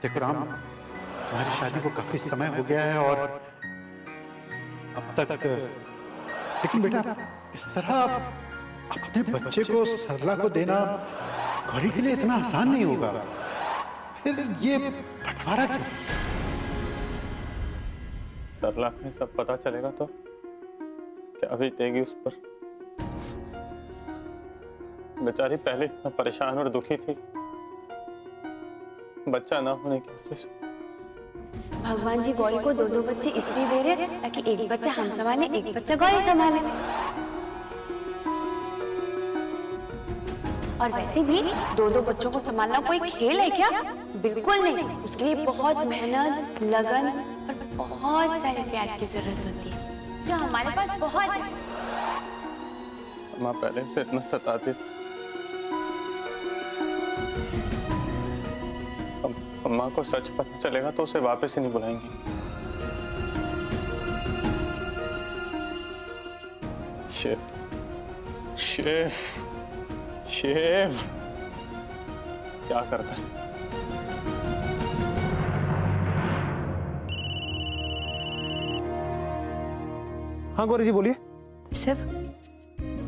देखो राम, तुम्हारी शादी को काफी समय हो गया है और अब तक, लेकिन बेटा इस तरह अपने बच्चे को सरला को देना गौरी के लिए इतना आसान नहीं होगा। फिर ये बंटवारा क्यों? सरला को सब पता चलेगा तो क्या बीतेगी उस पर। बेचारी पहले इतना परेशान और दुखी थी बच्चा ना होने की वजह से। भगवान जी गौरी को 2-2 बच्चे इसलिए दे रहे हैं ताकि एक बच्चा हम संभाले, एक बच्चा गौरी संभाले। और वैसे भी 2-2 बच्चों को संभालना कोई खेल है क्या? बिल्कुल नहीं। उसके लिए बहुत मेहनत, लगन और बहुत सारे प्यार की जरूरत होती है, जो हमारे पास बहुत है। माँ पहले से इतना सताती थी, अम्मा को सच पता चलेगा तो उसे वापस ही नहीं बुलाएंगे। शेफ, शेफ, शेफ क्या करता है? हाँ गौरी जी बोलिए। शेफ,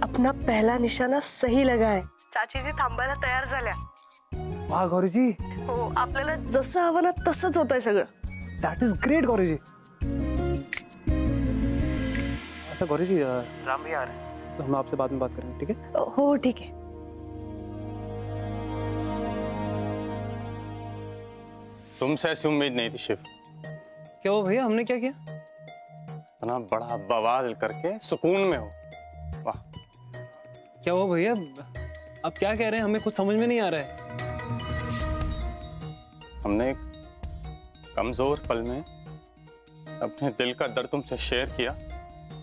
अपना पहला निशाणा सही लगा आहे। चाचीजी थांबायला तयार झाल्या। वाह गौरी जी, हो, आपल्याला जसं हवं ना तसंच होतंय सगळं। दैट इज ग्रेट गौरी जी। अच्छा गौरी जी, राम भी आ रहे हैं तो हम आपसे बाद में बात करेंगे, ठीक है? हो ठीक है। तुमसे ऐसी उम्मीद नहीं थी शिव। क्या हुआ भैया, हमने क्या किया? इतना बड़ा बवाल करके सुकून में हो। वाह। क्या हुआ भैया, आप क्या कह रहे हैं? हमें कुछ समझ में नहीं आ रहा है। हमने एक कमजोर पल में अपने दिल का दर्द तुमसे शेयर किया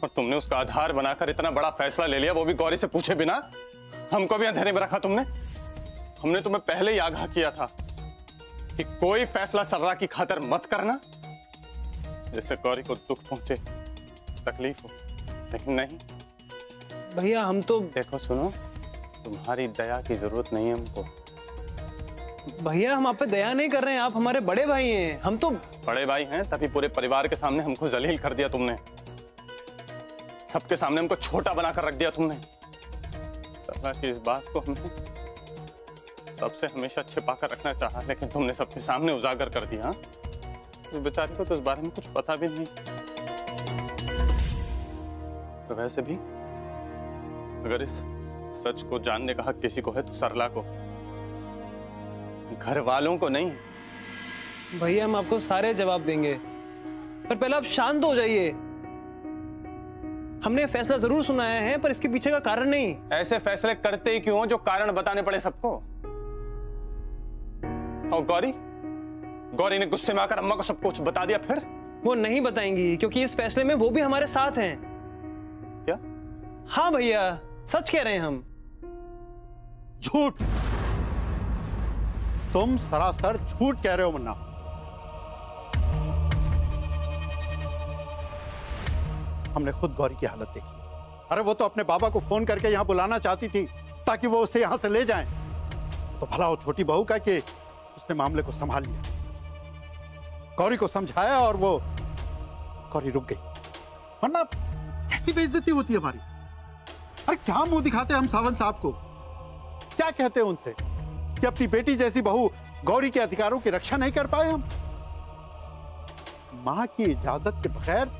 और तुमने उसका आधार बनाकर इतना बड़ा फैसला ले लिया, वो भी गौरी से पूछे बिना। हमको भी अंधेरे में रखा तुमने। हमने तुम्हें पहले ही आगाह किया था कि कोई फैसला सरला की खातिर मत करना जिससे गौरी को दुख पहुंचे, तकलीफ हो। लेकिन नहीं भैया हम तो, देखो सुनो, तुम्हारी दया की जरूरत नहीं है हमको। भैया हम आप पे दया नहीं कर रहे हैं, आप हमारे बड़े भाई हैं। हम तो बड़े भाई हैं तभी पूरे परिवार के सामने हमको जलील कर दिया तुमने। सबके सामने हमको छोटा बनाकर रख दिया तुमने। सरला की इस बात को हमने सबसे हमेशा छिपा कर रखना चाहा, लेकिन तुमने सबके सामने उजागर कर दिया। तो बेचारी को तो इस बारे में कुछ पता भी नहीं। तो वैसे भी अगर इस सच को जानने का हक किसी को है तो सरला को, घर वालों को नहीं। भैया हम आपको सारे जवाब देंगे, पर पहले आप शांत हो जाइए। हमने फैसला जरूर सुनाया है पर इसके पीछे का कारण नहीं। ऐसे फैसले करते ही क्यों जो कारण बताने पड़े सबको। और गौरी ने गुस्से में आकर अम्मा को सब कुछ बता दिया। फिर वो नहीं बताएंगी क्योंकि इस फैसले में वो भी हमारे साथ हैं। क्या? हाँ भैया, सच कह रहे हैं हम। झूठ, तुम सरासर झूठ कह रहे हो मुन्ना। हमने खुद गौरी की हालत देखी। अरे वो तो अपने बाबा को फोन करके यहां बुलाना चाहती थी ताकि वो उसे यहां से ले जाएं। तो भला हो छोटी बहू का कि उसने मामले को संभाल लिया, गौरी को समझाया और वो गौरी रुक गई। वरना कैसी बेइज्जती होती है हमारी। अरे क्या मुंह दिखाते हम सावंत साहब को? क्या कहते हैं उनसे कि अपनी बेटी जैसी बहू गौरी के अधिकारों की रक्षा नहीं कर पाए हम? मां की इजाजत के बगैर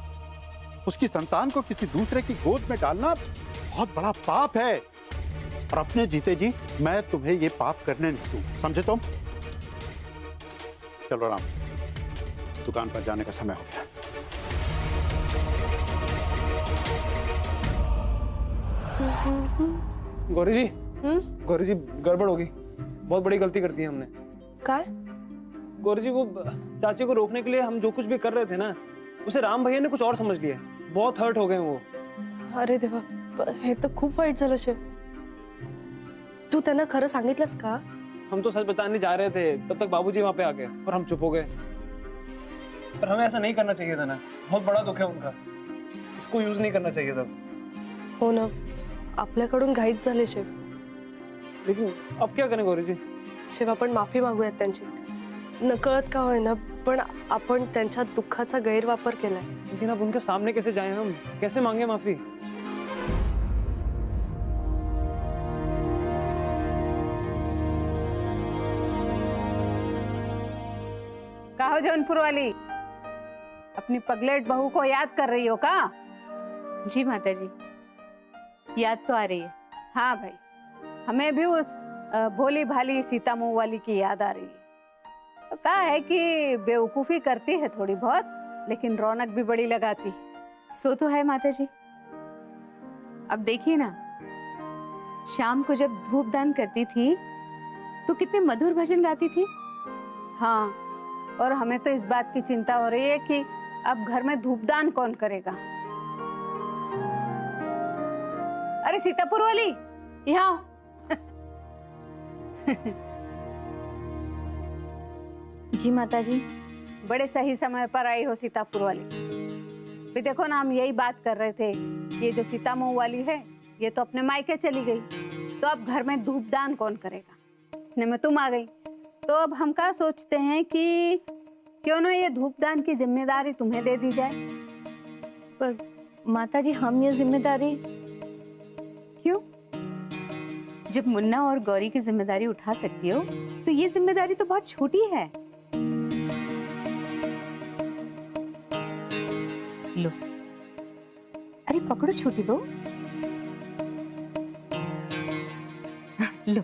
उसकी संतान को किसी दूसरे की गोद में डालना बहुत बड़ा पाप है। और अपने जीते जी मैं तुम्हें यह पाप करने नहीं दूं, समझे तुम? चलो राम, दुकान पर जाने का समय हो गया। गौरी जी, गौरी जी गड़बड़ होगी, बहुत बड़ी गलती कर दी हमने। काय? गौरी जी वो चाची को रोकने के लिए हम जो कुछ भी कर रहे थे ना, उसे राम भैया ने कुछ और समझ लिया। बहुत हर्ट हो गए वो। अरे देवा, हे तर खूप वाईट झालं शेफ। तू त्यांना खरं सांगितलंस का? हम तो सच बताने जा रहे थे, तब तक बाबूजी वहां पे आ गए और हम चुप हो गए। पर हमें ऐसा नहीं करना चाहिए था ना, बहुत बड़ा दुख है उनका, इसको यूज नहीं करना चाहिए था। हो ना, आपल्याकडून घाईच झाले शेफ। लेकिन अब क्या करें गौरी जी? शेफ, आपण माफी मागूयात त्यांची। नकळत का होईना पण आपण त्यांच्या दुःखाचा गैरवापर केलाय. लेकिन अब उनके सामने कैसे जाएं हम, कैसे मांगे माफी? कहो जौनपुर वाली, अपनी पगलेट बहू को याद कर रही हो का? जी माता जी, याद तो आ रही है. हाँ भाई, हमें भी उस भोली भाली सीता मुँह वाली की याद आ रही है. तो कहा है कि बेवकूफी करती है थोड़ी बहुत, लेकिन रौनक भी बड़ी लगाती. सो तो है माता जी. अब देखिए ना, शाम को जब धूप दान करती थी तो कितने मधुर भजन गाती थी. हाँ, और हमें तो इस बात की चिंता हो रही है कि अब घर में धूपदान कौन करेगा. अरे सीतापुर वाली, यहाँ आओ. जी माता जी. बड़े सही समय पर आई हो सीतापुर वाली. भी देखो ना, हम यही बात कर रहे थे, ये जो सीता मुँह वाली है ये तो अपने मायके चली गई, तो अब घर में धूपदान कौन करेगा. इतने में तुम आ गई, तो अब हम क्या सोचते हैं कि क्यों ना ये धूपदान की जिम्मेदारी तुम्हें दे दी जाए. पर माता जी, हम ये जिम्मेदारी क्यों? जब मुन्ना और गौरी की जिम्मेदारी उठा सकती हो तो ये जिम्मेदारी तो बहुत छोटी है. लो, अरे पकड़ो छोटी बहू. लो.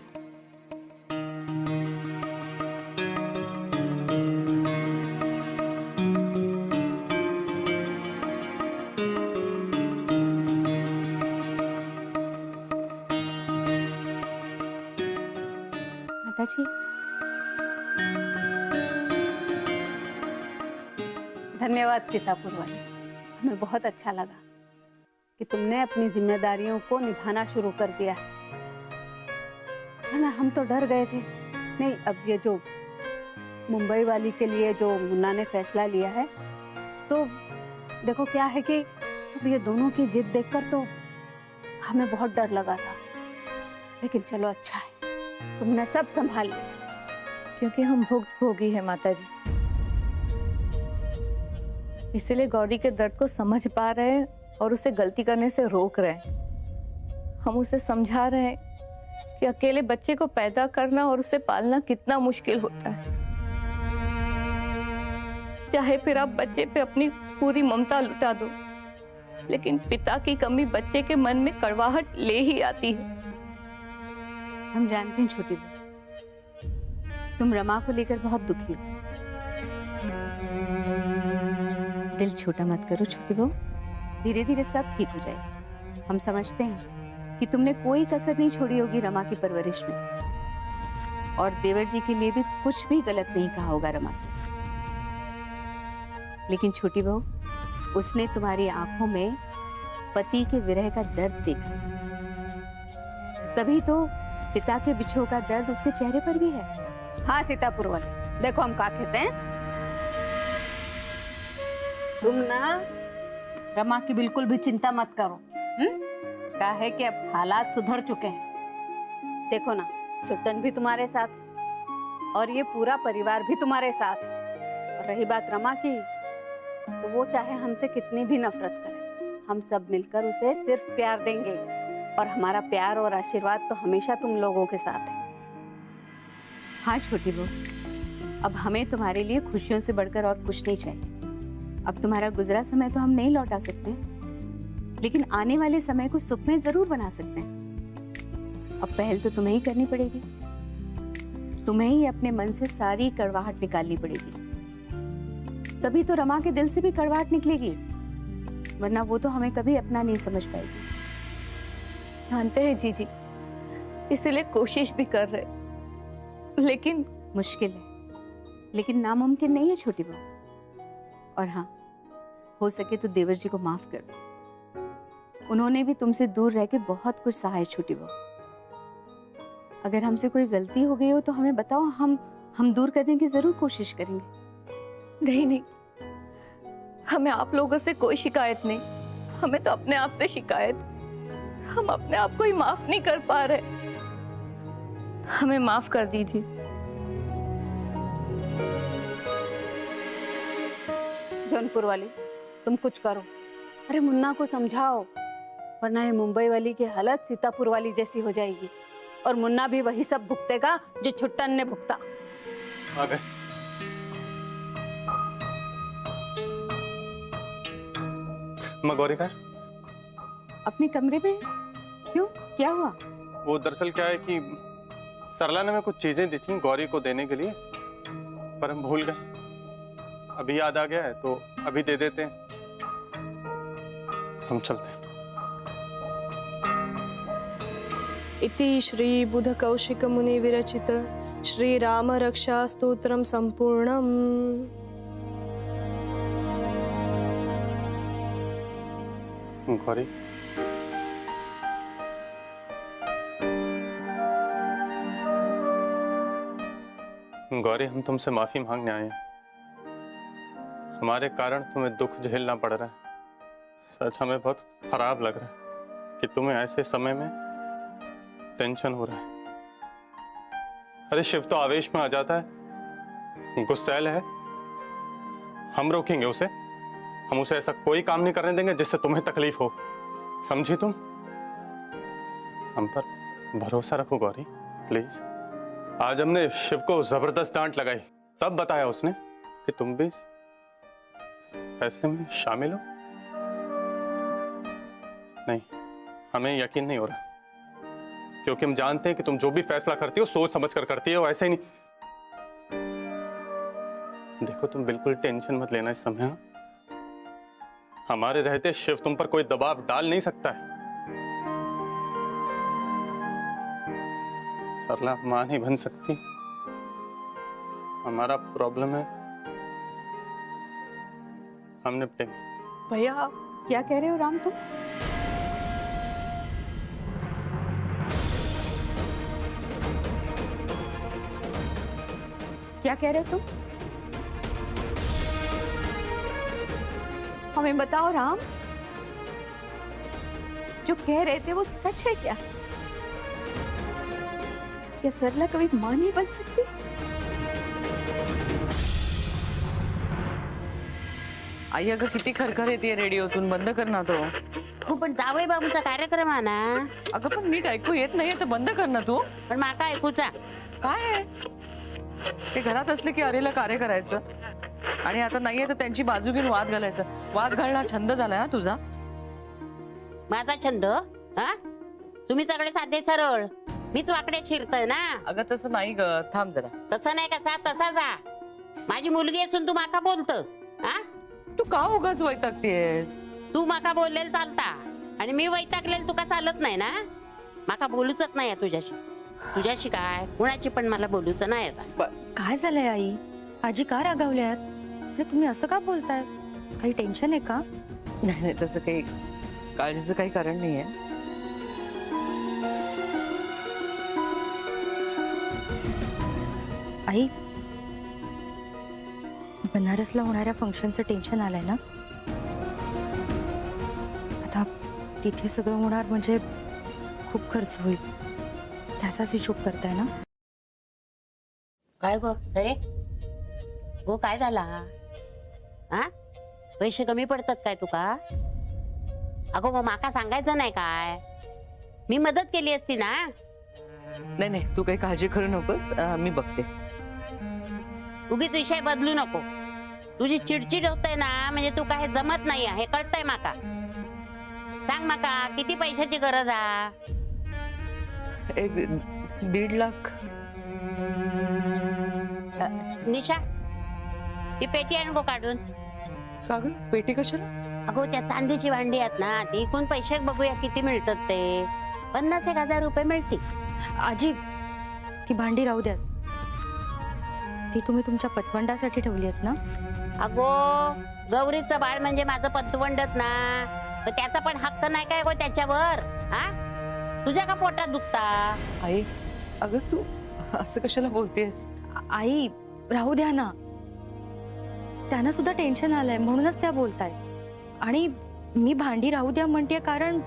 माता जी, धन्यवाद सीतापुर वाली. हमें बहुत अच्छा लगा कि तुमने अपनी जिम्मेदारियों को निभाना शुरू कर दिया है. ना हम तो डर गए थे. नहीं, अब ये जो मुंबई वाली के लिए जो मुन्ना ने फैसला लिया है, तो देखो क्या है कि अब ये दोनों की जिद देखकर तो हमें बहुत डर लगा था. लेकिन चलो अच्छा है, तुमने सब संभाल लिया. क्योंकि हम भुक्तभोगी हैं माता जी, इसलिए गौरी के दर्द को समझ पा रहे हैं और उसे गलती करने से रोक रहे हैं. हम उसे समझा रहे हैं कि अकेले बच्चे को पैदा करना और उसे पालना कितना मुश्किल होता है. चाहे फिर आप बच्चे पे अपनी पूरी ममता लुटा दो, लेकिन पिता की कमी बच्चे के मन में कड़वाहट ले ही आती है. हम जानते हैं छोटी बहू, तुम रमा को लेकर बहुत दुखी हो. दिल छोटा मत करो छोटी बहू, धीरे धीरे सब ठीक हो जाएगा. हम समझते हैं कि तुमने कोई कसर नहीं छोड़ी होगी रमा की परवरिश में, और देवर जी के लिए भी कुछ भी गलत नहीं कहा होगा रमा से. लेकिन छोटी बहू, उसने तुम्हारी आंखों में पति के विरह का दर्द देखा, तभी तो पिता के बिछोह का दर्द उसके चेहरे पर भी है. हाँ सीतापुर वाले, देखो हम क्या कहते हैं. तुम ना रमा की बिल्कुल भी चिंता मत करो. क्या है कि अब हालात सुधर चुके हैं. देखो ना, चुट्टन भी तुम्हारे साथ है और ये पूरा परिवार भी तुम्हारे साथ है. और रही बात रमा की, तो वो चाहे हमसे कितनी भी नफरत करे, हम सब मिलकर उसे सिर्फ प्यार देंगे, और हमारा प्यार और आशीर्वाद तो हमेशा तुम लोगों के साथ है. हाँ छोटी बहू, अब हमें तुम्हारे लिए खुशियों से बढ़कर और कुछ नहीं चाहिए. अब तुम्हारा गुजरा समय तो हम नहीं लौटा सकते, लेकिन आने वाले समय को सुखमय जरूर बना सकते हैं. अब पहल तो तुम्हें ही करनी पड़ेगी. तुम्हें ही अपने मन से सारी कड़वाहट निकालनी पड़ेगी, तभी तो रमा के दिल से भी कड़वाहट निकलेगी, वरना वो तो हमें कभी अपना नहीं समझ पाएगी. जानते हैं जीजी, इसलिए कोशिश भी कर रहे, लेकिन मुश्किल है, लेकिन नामुमकिन नहीं है छोटी बहू. और हाँ, हो सके तो देवर जी को माफ कर दो. उन्होंने भी तुमसे दूर रह के बहुत कुछ सहा है छोटी बहू. अगर हमसे कोई गलती हो गई हो तो हमें बताओ, हम दूर करने की जरूर कोशिश करेंगे. नहीं नहीं, हमें आप लोगों से कोई शिकायत नहीं, हमें तो अपने आप से शिकायत. हम अपने आप को ही माफ नहीं कर पा रहे. हमें माफ कर दीजिए. जौनपुर वाली, तुम कुछ करो। अरे मुन्ना को समझाओ, वरना ये मुंबई वाली की हालत सीतापुर वाली जैसी हो जाएगी और मुन्ना भी वही सब भुगतेगा जो छुट्टन ने भुगता। आ गए। मैं गौरी का अपने कमरे में? क्यों, क्या हुआ? वो दरअसल क्या है कि सरला ने हमें कुछ चीजें दी थी गौरी को देने के लिए, पर हम भूल गए। अभी याद आ गया है तो अभी दे देते हैं। हम चलते हैं। इति श्री बुध कौशिक मुनि विरचित श्री राम रक्षा स्तोत्रम संपूर्णम। गौरी, गौरी, हम तुमसे माफी मांगने आए हैं। हमारे कारण तुम्हें दुख झेलना पड़ रहा है। सच हमें बहुत खराब लग रहा है कि तुम्हें ऐसे समय में टेंशन हो रहा है। अरे शिव तो आवेश में आ जाता है, गुस्सैल है। हम रोकेंगे उसे, हम उसे ऐसा कोई काम नहीं करने देंगे जिससे तुम्हें तकलीफ हो, समझी तुम? हम पर भरोसा रखो गौरी, प्लीज। आज हमने शिव को जबरदस्त डांट लगाई, तब बताया उसने कि तुम भी फैसले में शामिल हो। नहीं, हमें यकीन नहीं हो रहा, क्योंकि हम जानते हैं कि तुम जो भी फैसला करती हो सोच समझ कर करती हो, ऐसे ही नहीं। देखो, तुम बिल्कुल टेंशन मत लेना इस समय। हाँ? हमारे रहते शिव तुम पर कोई दबाव डाल नहीं सकता है। सरला मां नहीं बन सकती। हमारा प्रॉब्लम है, हम निपटेंगे। भैया क्या कह रहे हो राम तुम? क्या कह रहे हो तुम? हमें बताओ राम, जो कह रहे थे वो सच है क्या? क्या सरला कभी मां नहीं बन सकती? आई अगं किती खरखर येते रेडिओतून, बंद कर ना तो. हो पण जावई बाबूचा कार्यक्रम आहे ना. अगं पण नीट ऐकू येत नाहीये तर बंद कर ना तू. पण माका ऐकूचा काय आहे? ते घरात असले की अरेला कार्य करायचं आणि आता नाहीये तर त्यांची बाजू घेऊन वाद घालायचा. वाद घालणं छंद झालाय हा तुझा. माझा छंद? हा, तुम्ही सगळे साधे सरळ, मीच वाकडे शिरतय ना. अगं तसं नाही ग, थांब जरा. तसं नाही कसा तसा जा. माझी मुलगी असून तू माका बोलतस. हा, तू का उगाच वैतागतेस? तू माका बोललेल चालता आणि मी वैतागलेल तुका चालत नाही ना. माका बोलूच नाही आहे तुझ्याशी. तुझ्याशी काय कुणाची पण मला बोलूच नाही आता. काय झालंय आई? आजी का रागावल्यात आणि तुम्ही असं का बोलताय? काही टेन्शन आहे का? नाही नाही, तसं काही काळजीचं काही कारण नाहीये. आई, बनारसला होणाऱ्या फंक्शनचं टेन्शन आलंय ना. आता तिथे सगळं होणार म्हणजे खूप खर्च होईल, त्याचाच हिशोब करताय ना. काय गो सरे, गो काय झाला? हा, पैसे कमी पडतात काय तुका? अगो मग माका सांगायचं नाही काय? मी मदत केली असती ना. नाही नाही, तू काही काळजी करू नकोस, मी बघते. उगीच विषय बदलू नको. तुझी चिडचिड होते ना, म्हणजे तू काय जमत नाही हे कळतंय माका. सांग माका किती पैशाची गरज आ? 1.5 लाख. निशा, ती पेटी आण गो काढून. का ग, पेटी कशाला? अगो त्या चांदीची भांडी आहेत ना, ती इकून पैसे बघूया किती मिळतात ते. 50,000 रुपये मिळतील. आजी, ती भांडी राहू द्यात. ती तुम्ही तुमच्या पतवंडासाठी ठेवली आहेत ना. अगो गौरीचं बाळ म्हणजे माझं पतवंडत ना, तर त्याचा पण हक्क नाही काय गो त्याच्यावर? हा, तुझ्या का पोटात दुखता? आई, अगं तू असं कशाला बोलतेस? आई, राहू द्या ना. त्यांना सुद्धा टेन्शन आलंय म्हणूनच त्या बोलताय. आणि मी भांडी राहू द्या म्हणते कारण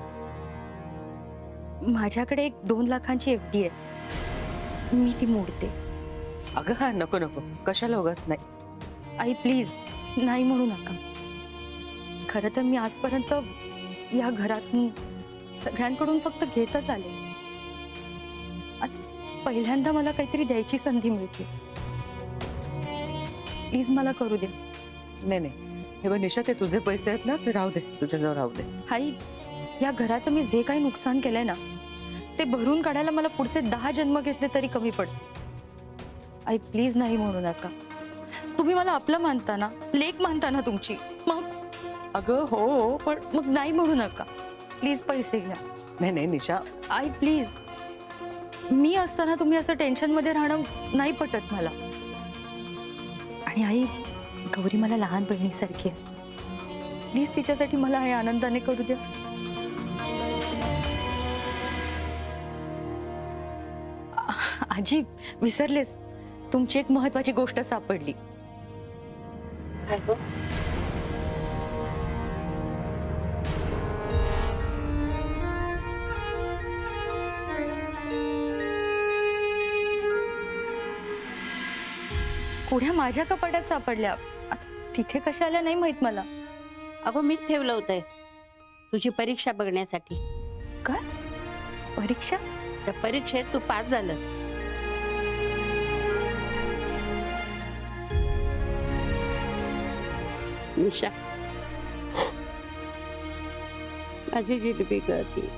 माझ्याकडे एक 2 लाखांची FD आहे, मी ती मोडते. अगं हा, नको नको, कशाला उगाच. नाही आई प्लीज, नाही म्हणू नका. खरं तर मी आजपर्यंत या घरातून सगळ्यांकडून फक्त घेतच आले. आज पहिल्यांदा मला काहीतरी द्यायची संधी मिळते. प्लीज मला करू दे. नाही नाही, हे बघ निशा, ते तुझे पैसे आहेत ना, ते राहू दे, तुझ्याजवळ राहू दे. आई, या घराचं मी जे काही नुकसान केलंय ना, ते भरून काढायला मला पुढचे 10 जन्म घेतले तरी कमी पडते. आई प्लीज नाही म्हणू नका. तुम्ही मला आपलं मानता ना, लेक मानता ना तुमची, मग अगं हो, पण मग नाही म्हणू नका. प्लीज पैसे घ्या. नाही नाही निशा, आई प्लीज, मी असताना तुम्ही असं टेन्शन मध्ये राहणं नाही पटत मला. आणि आई, गौरी मला लहान बहिणीसारखी आहे. प्लीज तिच्यासाठी मला हे आनंदाने करू द्या. आजी, विसरलेस, तुमची एक महत्वाची गोष्ट सापडली. काय गं? कुड्या माझ्या कपाटात सापडल्या. आता तिथे कशा आल्या नाही माहित मला. अगं मीच ठेवलं होतं तुझी परीक्षा बघण्यासाठी. काय परीक्षा? त्या परीक्षेत तू पास झालंस. निशा, माझी जिलेबी गळती.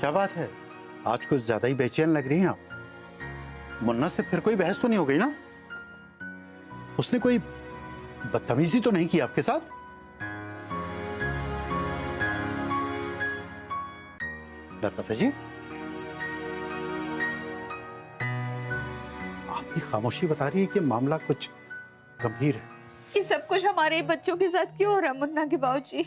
क्या बात है, आज कुछ ज्यादा ही बेचैन लग रही हैं आप. मुन्ना से फिर कोई बहस तो नहीं हो गई ना? उसने कोई बदतमीजी तो नहीं की आपके साथ? नर्मदा जी, आपकी खामोशी बता रही है कि मामला कुछ गंभीर है. ये सब कुछ हमारे बच्चों के साथ क्यों हो रहा है मुन्ना के बाबूजी?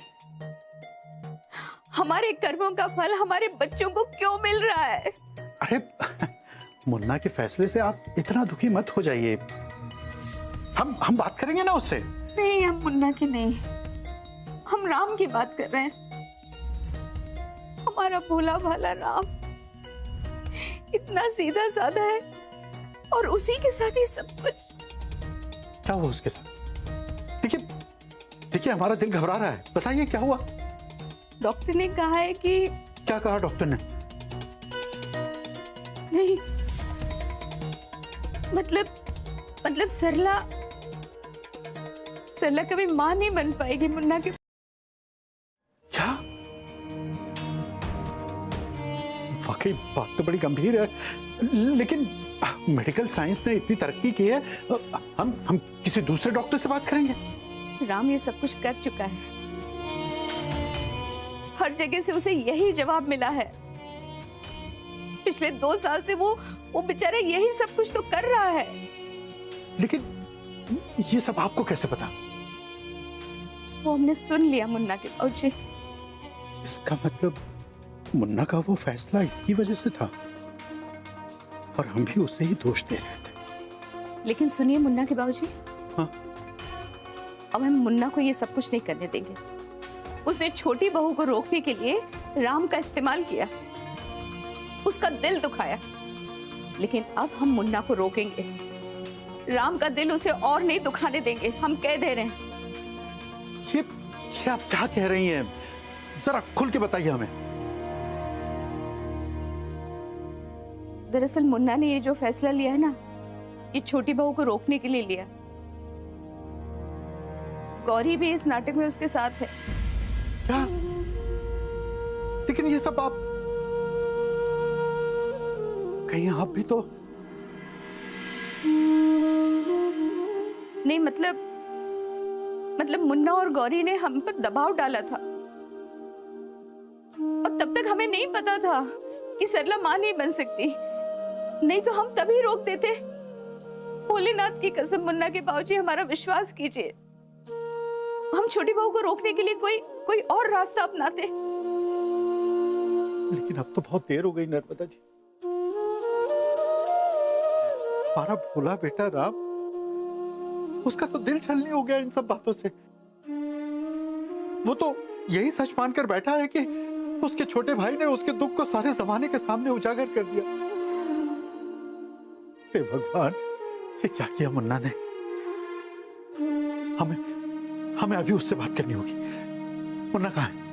हमारे कर्मों का फल हमारे बच्चों को क्यों मिल रहा है? अरे मुन्ना के फैसले से आप इतना दुखी मत हो जाइए. हम बात करेंगे ना उससे. नहीं, हम मुन्ना की नहीं, हम राम की बात कर रहे हैं. हमारा भोला भाला राम इतना सीधा साधा है और उसी के साथ ही सब कुछ. क्या हुआ उसके साथ? देखिए देखिए, हमारा दिल घबरा रहा है. बताइए क्या हुआ? डॉक्टर ने कहा है कि... क्या कहा डॉक्टर ने? नहीं, मतलब सरला कभी मां नहीं बन पाएगी मुन्ना के. क्या? वाकई बात तो बड़ी गंभीर है, लेकिन मेडिकल साइंस ने इतनी तरक्की की है. हम किसी दूसरे डॉक्टर से बात करेंगे. राम ये सब कुछ कर चुका है. हर जगह से उसे यही जवाब मिला है. पिछले 2 साल से वो बेचारा यही सब कुछ तो कर रहा है. लेकिन ये सब आपको कैसे पता? वो हमने सुन लिया मुन्ना के बाबूजी. इसका मतलब मुन्ना का वो फैसला इसकी वजह से था और हम भी उसे ही दोष दे रहे थे. लेकिन सुनिए मुन्ना के बाबूजी, हाँ? अब हम मुन्ना को ये सब कुछ नहीं करने देंगे. उसने छोटी बहू को रोकने के लिए राम का इस्तेमाल किया, उसका दिल दुखाया. लेकिन अब हम मुन्ना को रोकेंगे. राम का दिल उसे और नहीं दुखाने देंगे, हम कह दे रहे हैं. ये आप क्या कह रही हैं? जरा खुल के बताइए हमें. दरअसल मुन्ना ने ये जो फैसला लिया है ना, ये छोटी बहू को रोकने के लिए लिया. गौरी भी इस नाटक में उसके साथ है. क्या? लेकिन ये सब आप कहीं आप भी तो... नहीं, मतलब मुन्ना और गौरी ने हम पर दबाव डाला था और तब तक हमें नहीं पता था कि सरला मां नहीं बन सकती. नहीं तो हम तभी रोक देते. भोलेनाथ की कसम मुन्ना के बाबूजी, हमारा विश्वास कीजिए, हम छोटी बहू को रोकने के लिए कोई और रास्ता अपनाते. लेकिन अब तो बहुत देर हो गई नर्मदा जी. हमारा भोला बेटा राम, उसका तो दिल छलनी हो गया इन सब बातों से. वो तो यही सच मानकर बैठा है कि उसके छोटे भाई ने उसके दुख को सारे जमाने के सामने उजागर कर दिया। हे भगवान, ये क्या किया मुन्ना ने? हमें अभी उससे बात करनी होगी। मुन्ना कहाँ है?